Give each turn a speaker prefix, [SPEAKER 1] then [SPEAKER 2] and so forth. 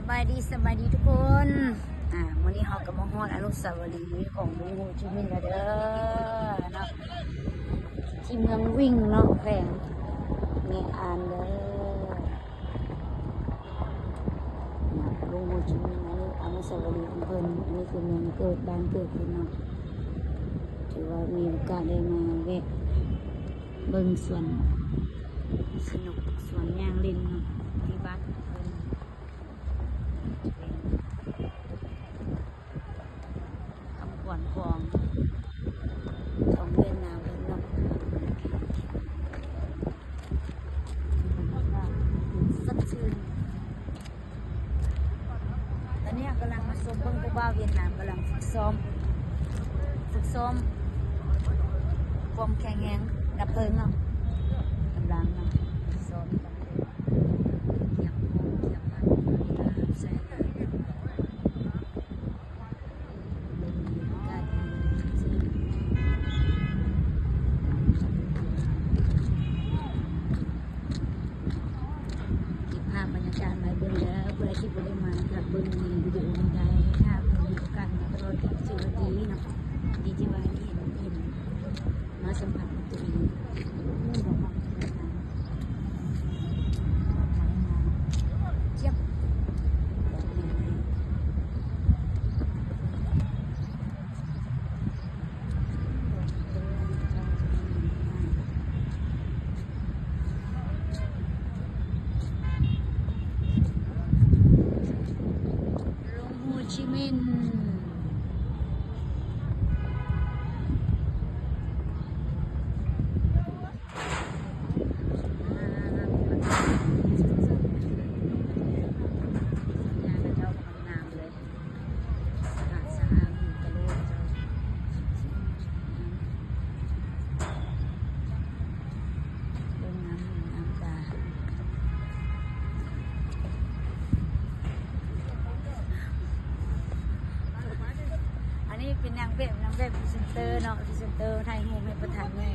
[SPEAKER 1] บายดีทุกคน วันนี้เราก็มาฮอดอนุสาวรีย์ของลุงโฮจิมินห์แล้วเด้อเนาะที่เมืองวิ่งเนาะแขวงเมอานเด้อลุงโฮจิมินห์อันนี้อนุสาวรีย์ของเพิ่นอันนี้คือเมืองเกิดบ้านเกิดเพิ่นเนาะถือว่ามีโอกาสได้มาแวะเบิ่งสวนสนุกสวนย่างเล่นเนาะที่บ้านเพิ่นคำขวัญของเวียดนามเพิ่นเนาะสดชื่นตอนนี้กำลังมาชมเบิ่งผู้บ่าวเวียดนามกำลังฝึกซ้อมความแข็งแรงดับเพลิงเนาะกำลังเนาะซ้อมกันเก็บโมงเก็บมันใส่บรรยากาศดีจริงเก็บภาพบรรยากาศมาเบิ่งแล้วเพื่อที่จะได้มากับเบิ่งในวิดีโอได้ถ้ามีโอกาสมาตลอดที่ชื่อดีเนาะดีที่ว่าเห็นมาสัมผัสตัวเองเจี๊ยบลุงโฮจิมินห์เป็นนางแบบพรีเซนเตอร์เนาะพรีเซนเตอร์ไทยโฮมให้ประธานแม่